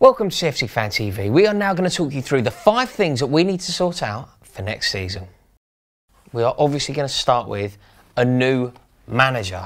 Welcome to CFC Fan TV. We are now going to talk you through the 5 things that we need to sort out for next season. We are obviously going to start with a new manager.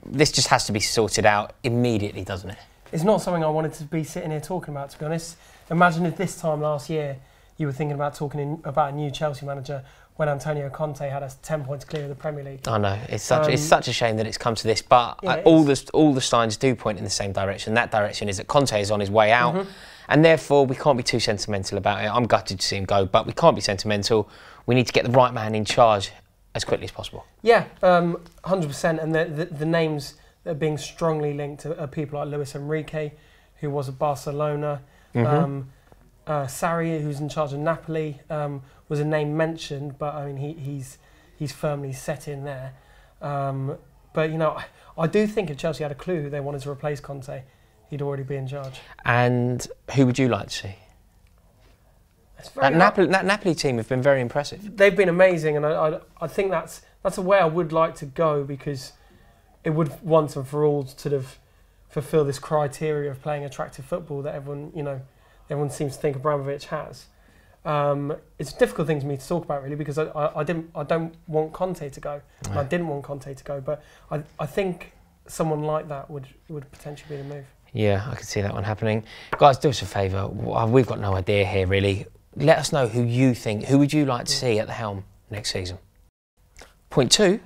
This just has to be sorted out immediately, doesn't it? It's not something I wanted to be sitting here talking about, to be honest. Imagine if this time last year you were thinking about talking about a new Chelsea manager when Antonio Conte had us 10 points clear of the Premier League. I know, it's such a shame that it's come to this, but yeah, all the signs do point in the same direction. That direction is that Conte is on his way out, and therefore we can't be too sentimental about it. I'm gutted to see him go, but we can't be sentimental. We need to get the right man in charge as quickly as possible. Yeah, 100%, and the names that are being strongly linked are people like Luis Enrique, who was at Barcelona, Sarri, who's in charge of Napoli, was a name mentioned, but I mean he's firmly set in there. But you know, I do think if Chelsea had a clue who they wanted to replace Conte, he'd already be in charge. And who would you like to see? That Napoli team have been very impressive. They've been amazing, and I think that's a way I would like to go, because it would once and for all sort of fulfil this criteria of playing attractive football that everyone seems to think Abramovich has. It's a difficult thing for me to talk about, really, because I don't want Conte to go. And I didn't want Conte to go, but I think someone like that would potentially be the move. Yeah, I could see that one happening. Guys, do us a favour. We've got no idea here, really. Let us know who you think. Who would you like to see at the helm next season? Point 2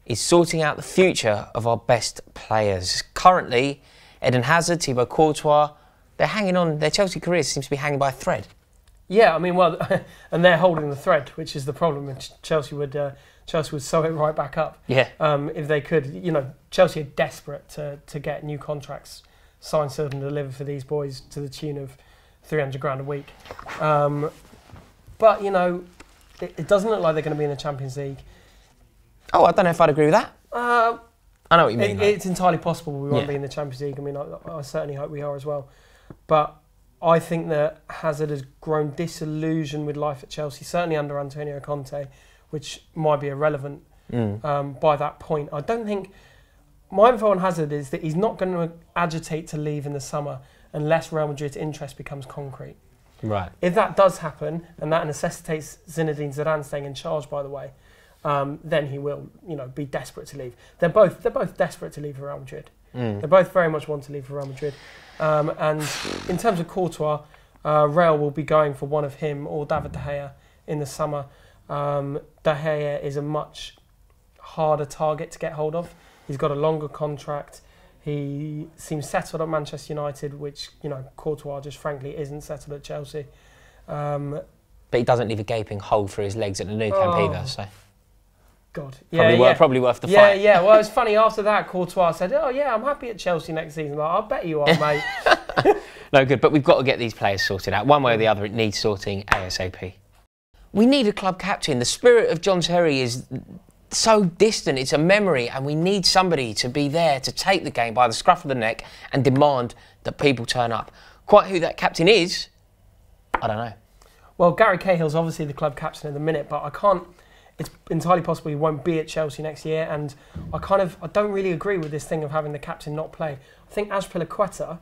is sorting out the future of our best players. Currently, Eden Hazard, Thibaut Courtois, they're hanging on. Their Chelsea careers seems to be hanging by a thread. Yeah, I mean, well, and they're holding the thread, which is the problem. And Chelsea would sew it right back up. Yeah. If they could, Chelsea are desperate to get new contracts signed, sealed, and delivered for these boys to the tune of £300 a week. But it doesn't look like they're going to be in the Champions League. Oh, I don't know if I'd agree with that. I know what you mean. It's entirely possible we won't be in the Champions League. I mean, I certainly hope we are as well. But I think that Hazard has grown disillusioned with life at Chelsea, certainly under Antonio Conte, which might be irrelevant by that point. I don't think... My info on Hazard is that he's not going to agitate to leave in the summer unless Real Madrid's interest becomes concrete. Right. If that does happen, and that necessitates Zinedine Zidane staying in charge, by the way, then he will, be desperate to leave. They're both desperate to leave for Real Madrid. They both very much want to leave for Real Madrid. And in terms of Courtois, Real will be going for one of him or David De Gea in the summer. De Gea is a much harder target to get hold of. He's got a longer contract. He seems settled at Manchester United, which, Courtois just frankly isn't settled at Chelsea. But he doesn't leave a gaping hole through his legs at the Nou Camp either, so... God. Probably worth the fight. Yeah. Well, it's funny, after that, Courtois said, "Oh, yeah, I'm happy at Chelsea next season." Like, I bet you are, mate. No good, but we've got to get these players sorted out. One way or the other, it needs sorting ASAP. We need a club captain. The spirit of John Terry is so distant, it's a memory, and we need somebody to be there to take the game by the scruff of the neck and demand that people turn up. Quite who that captain is, I don't know. Well, Gary Cahill's obviously the club captain at the minute, but I can't... It's entirely possible he won't be at Chelsea next year, and I don't really agree with this thing of having the captain not play. I think Azpilicueta,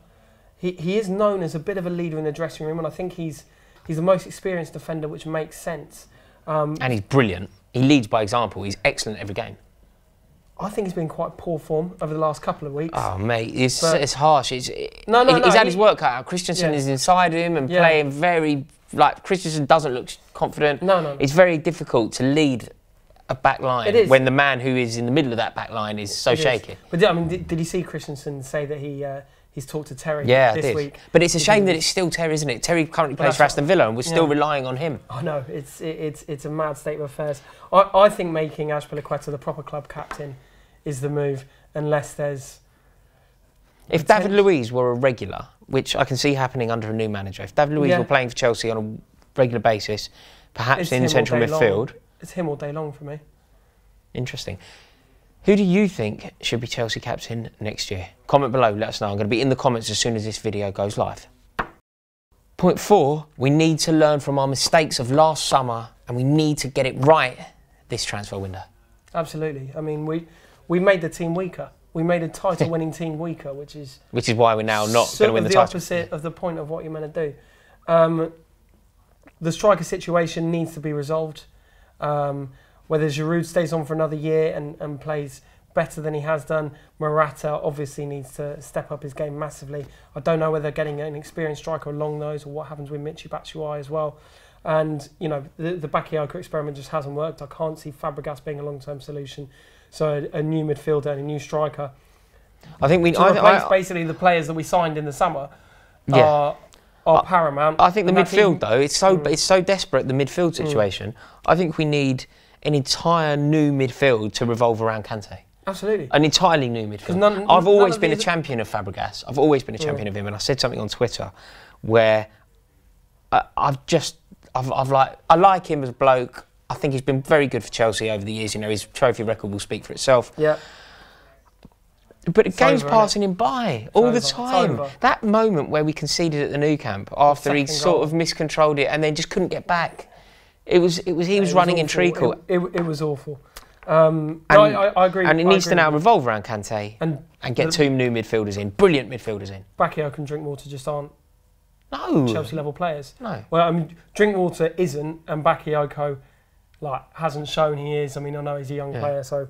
he is known as a bit of a leader in the dressing room, and I think he's the most experienced defender, which makes sense. And he's brilliant. He leads by example. He's excellent every game. I think he's been quite poor form over the last couple of weeks. Oh, mate, it's harsh. He's had his work cut out. Christensen is inside him and playing very... Like, Christensen doesn't look confident. No. It's very difficult to lead a back line when the man who is in the middle of that back line is so shaky. But I mean, did you see Christensen say that he's talked to Terry this week? But it's a shame that it's still Terry, isn't it? Terry currently plays for Aston Villa, and we're still relying on him. I know, it's a mad state of affairs. I think making Azpilicueta the proper club captain is the move, unless there's... If David Luiz were a regular, which I can see happening under a new manager, if David Luiz were playing for Chelsea on a regular basis, perhaps in central midfield... It's him all day long for me. Interesting. Who do you think should be Chelsea captain next year? Comment below, let us know. I'm going to be in the comments as soon as this video goes live. Point 4, we need to learn from our mistakes of last summer, and we need to get it right this transfer window. Absolutely. I mean, we made the team weaker. we made a title-winning team weaker, which is why we're now not going to win the title. The opposite of the point of what you're meant to do. The striker situation needs to be resolved. Whether Giroud stays on for another year and plays better than he has done, Morata obviously needs to step up his game massively. I don't know whether getting an experienced striker along those or what happens with Michy Batshuayi as well. And, you know, the Bakayoko experiment just hasn't worked. I can't see Fabregas being a long-term solution. So a new midfielder and a new striker. I think we... To replace basically the players that we signed in the summer are paramount. I think the midfield, though, it's so desperate, the midfield situation. I think we need an entire new midfield to revolve around Kante. Absolutely. An entirely new midfield. I've always been a champion of Fabregas. I've always been a champion of him. And I said something on Twitter where I like him as a bloke. I think he's been very good for Chelsea over the years. You know, his trophy record will speak for itself. Yeah. But the game's passing him by all the time. That moment where we conceded at the Nou Camp after he sort of miscontrolled it and then just couldn't get back. He was running in treacle. It was awful. I agree. And it needs to now revolve around Kante and get two new midfielders in, brilliant midfielders in. Bakayoko and Drinkwater just aren't Chelsea level players. No. Well, I mean, Drinkwater isn't, and Bakayoko hasn't shown he is. I mean, I know he's a young player, so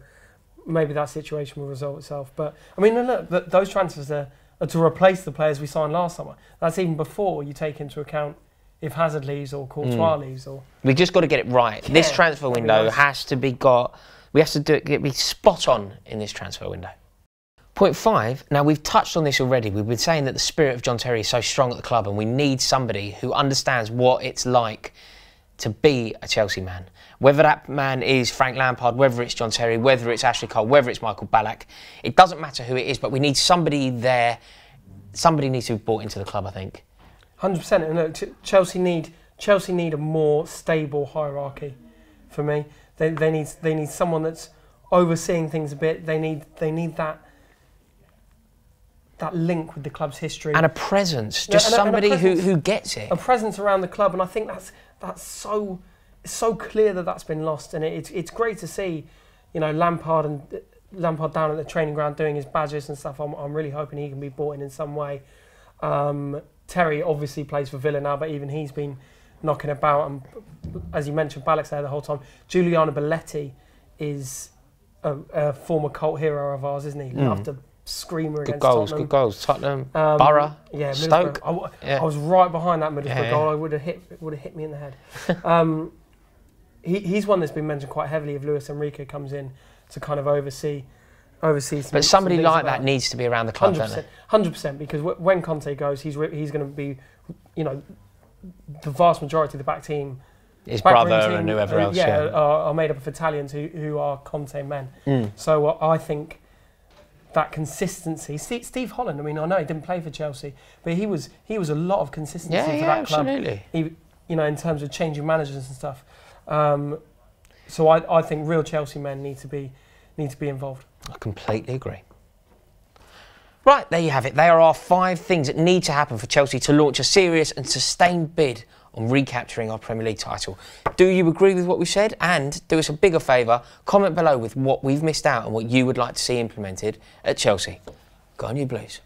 maybe that situation will resolve itself. But I mean, look, those transfers are to replace the players we signed last summer. That's even before you take into account if Hazard leaves or Courtois leaves. We just got to get it right. Yeah, this transfer window has to be got. We have to be spot on in this transfer window. Point 5. Now, we've touched on this already. We've been saying that the spirit of John Terry is so strong at the club and we need somebody who understands what it's like to be a Chelsea man. Whether that man is Frank Lampard, whether it's John Terry, whether it's Ashley Cole, whether it's Michael Ballack, it doesn't matter who it is, but we need somebody there. Somebody needs to be brought into the club, I think. 100%. And look, Chelsea need a more stable hierarchy. For me, they need someone that's overseeing things a bit. They need that link with the club's history and a presence. Just somebody who gets it. A presence around the club, and I think that's so clear that's been lost. And it's great to see, you know, Lampard down at the training ground doing his badges and stuff. I'm really hoping he can be brought in some way. Terry obviously plays for Villa now, but even he's been knocking about. And as you mentioned, Ballack's there the whole time. Giuliano Belletti is a former cult hero of ours, isn't he? Loved to screamer against Tottenham. Good goals. Tottenham, Borough, yeah, Stoke. I was right behind that Middlesbrough goal. It would have hit me in the head. He's one that's been mentioned quite heavily. If Luis Enrique comes in to kind of oversee. But somebody like that needs to be around the club, 100%, because when Conte goes, he's going to be, you know, the vast majority of the back team, his brother and whoever else, are made up of Italians who are Conte men. So I think that consistency. Steve Holland. I mean, I know he didn't play for Chelsea, but he was a lot of consistency for that club. Absolutely. You know, in terms of changing managers and stuff. So I think real Chelsea men need to be involved. I completely agree. Right, there you have it. They are our 5 things that need to happen for Chelsea to launch a serious and sustained bid on recapturing our Premier League title. Do you agree with what we said? And do us a bigger favour, comment below with what we've missed out and what you would like to see implemented at Chelsea. Go on, you Blues.